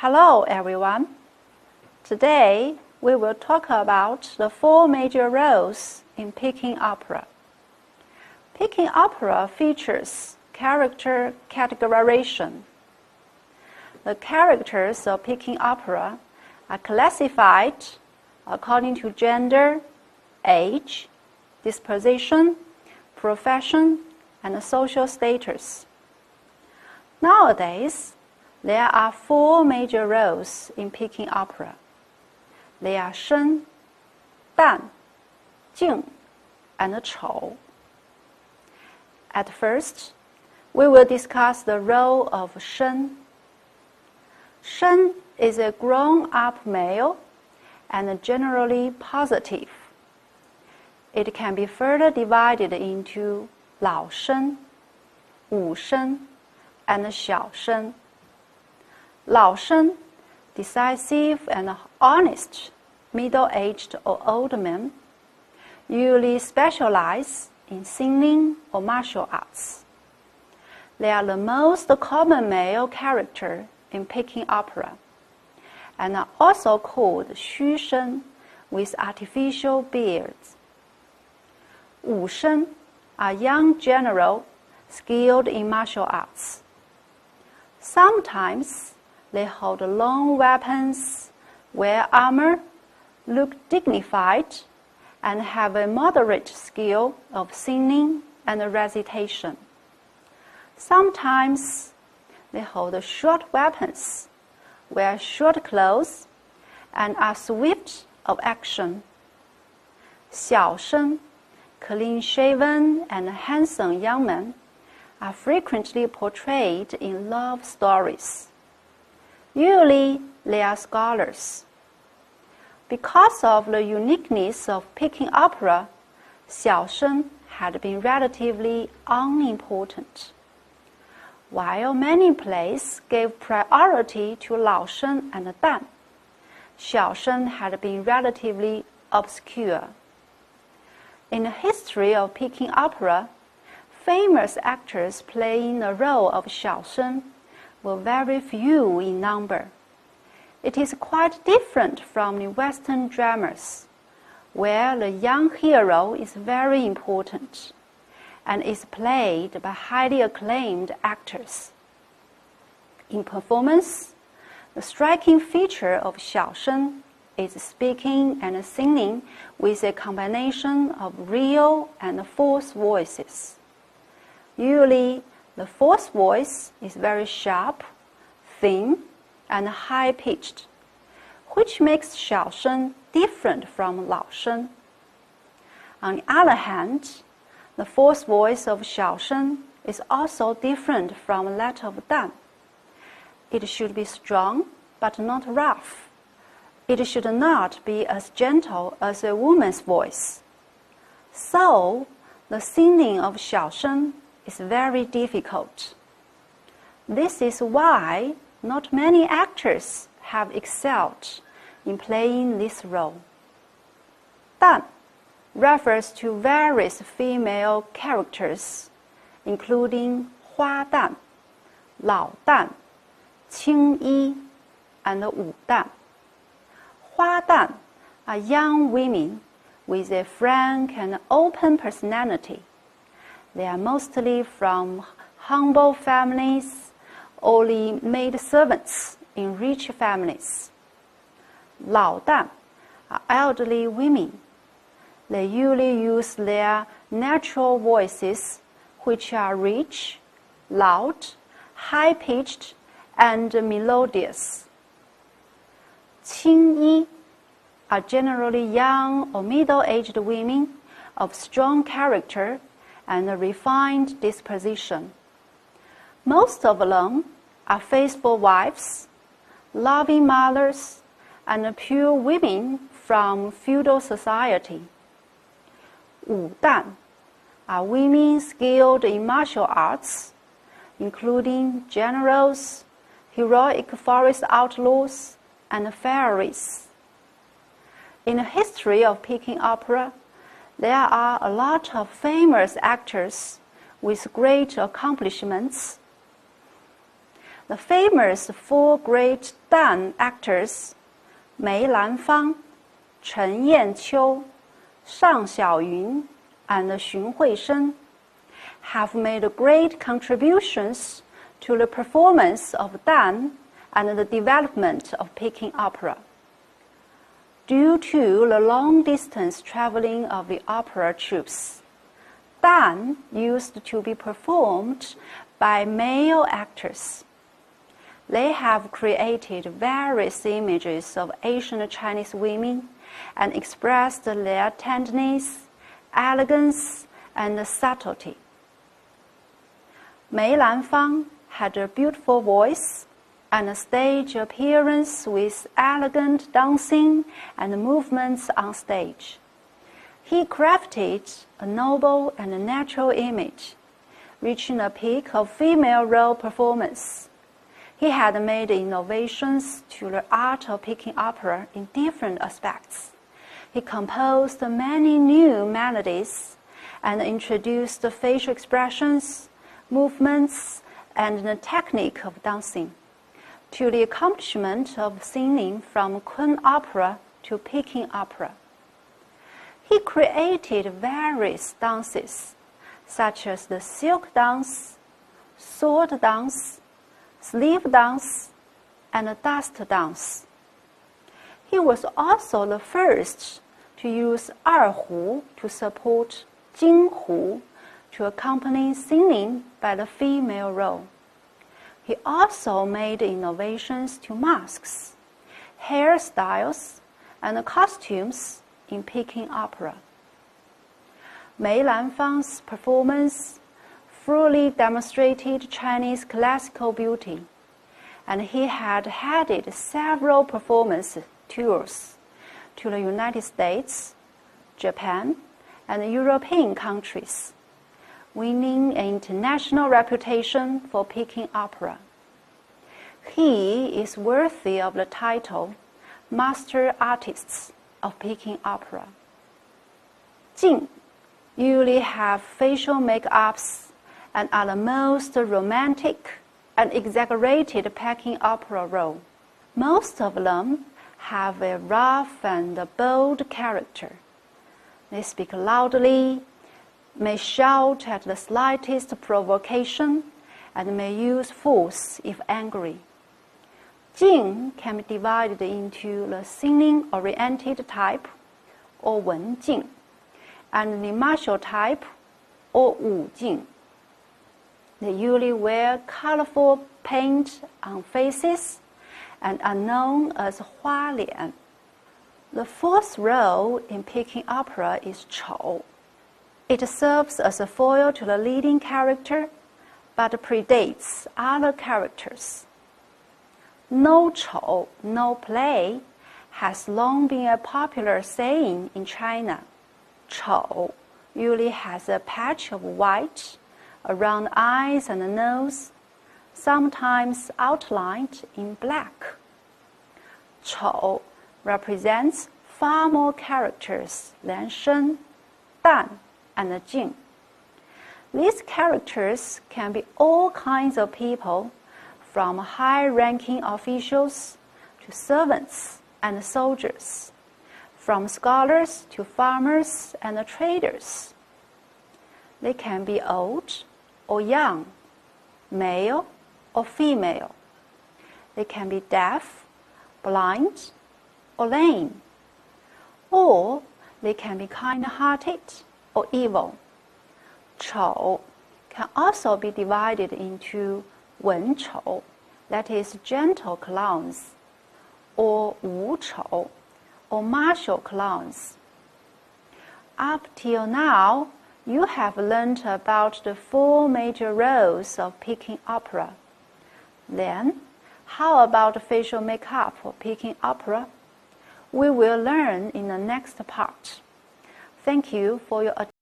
Hello everyone. Today we will talk about the four major roles in Peking opera. Peking opera features character categorization. The characters of Peking opera are classified according to gender, age, disposition, profession, and social status. Nowadays, there are four major roles in Peking opera. They are Shen, Dan, Jing, and Chou. At first, we will discuss the role of Shen. Shen is a grown-up male and generally positive. It can be further divided into Lao Shen, Wu Shen, and Xiao Shen. Lao Shen, decisive and honest, middle-aged or old men, usually specialize in singing or martial arts. They are the most common male character in Peking opera, and are also called Xu Shen with artificial beards. Wu Shen are young general skilled in martial arts. Sometimes they hold long weapons, wear armor, look dignified, and have a moderate skill of singing and recitation. Sometimes they hold short weapons, wear short clothes, and are swift of action. Xiao Shen, clean-shaven and handsome young men, are frequently portrayed in love stories. Usually, they are scholars. Because of the uniqueness of Peking opera, Xiao Shen had been relatively unimportant. While many plays gave priority to Lao Shen and Dan, Xiao Shen had been relatively obscure. In the history of Peking opera, famous actors playing the role of Xiao Shen were very few in number. It is quite different from the Western dramas, where the young hero is very important and is played by highly acclaimed actors. In performance, the striking feature of Xiao Shen is speaking and singing with a combination of real and false voices. Usually, the false voice is very sharp, thin, and high-pitched, which makes Xiao Shen different from Lao Shen. On the other hand, the false voice of Xiao Shen is also different from that of Dan. It should be strong, but not rough. It should not be as gentle as a woman's voice. So, the singing of Xiao Shen is very difficult. This is why not many actors have excelled in playing this role. Dan refers to various female characters, including Hua Dan, Lao Dan, Qing Yi, and Wu Dan. Hua Dan are young women with a frank and open personality. They are mostly from humble families or the maid servants in rich families. Lao Dan are elderly women. They usually use their natural voices, which are rich, loud, high-pitched, and melodious. Qing Yi are generally young or middle-aged women of strong character and a refined disposition. Most of them are faithful wives, loving mothers, and pure women from feudal society. Wu Dan are women skilled in martial arts, including generals, heroic forest outlaws, and fairies. In the history of Peking opera, there are a lot of famous actors with great accomplishments. The famous four great Dan actors, 梅兰芳, Chen Yanqiu, Shang Xiaoyun, and Xun Huisheng, have made great contributions to the performance of Dan and the development of Peking opera. Due to the long-distance traveling of the opera troupes, Dan used to be performed by male actors. They have created various images of Asian Chinese women and expressed their tenderness, elegance, and subtlety. 梅兰芳 had a beautiful voice and a stage appearance with elegant dancing and movements on stage. He crafted a noble and natural image, reaching a peak of female role performance. He had made innovations to the art of Peking opera in different aspects. He composed many new melodies and introduced facial expressions, movements, and the technique of dancing to the accomplishment of singing from Kun opera to Peking opera. He created various dances, such as the silk dance, sword dance, sleeve dance, and dust dance. He was also the first to use erhu to support jinghu to accompany singing by the female role. He also made innovations to masks, hairstyles, and costumes in Peking opera. 梅兰芳's performance fully demonstrated Chinese classical beauty, and he had headed several performance tours to the United States, Japan, and European countries, winning an international reputation for Peking opera. He is worthy of the title Master Artists of Peking opera. Jing usually have facial make-ups and are the most romantic and exaggerated Peking opera role. Most of them have a rough and bold character. They speak loudly, may shout at the slightest provocation, and may use force if angry. Jing can be divided into the singing-oriented type, or Wen Jing, and the martial type, or Wu Jing. They usually wear colorful paint on faces and are known as Hua Lian. The fourth role in Peking opera is Chou. It serves as a foil to the leading character, but predates other characters. No Chou, no play has long been a popular saying in China. Chou usually has a patch of white around the eyes and the nose, sometimes outlined in black. Chou represents far more characters than Shen, Dan, and Jing. These characters can be all kinds of people, from high-ranking officials to servants and soldiers, from scholars to farmers and traders. They can be old or young, male or female. They can be deaf, blind, or lame. Or they can be kind-hearted or evil. Chou can also be divided into Wen Chou, that is gentle clowns, or Wu Chou, or martial clowns. Up till now, you have learned about the four major roles of Peking opera. Then, how about facial makeup for Peking opera? We will learn in the next part. Thank you for your attention.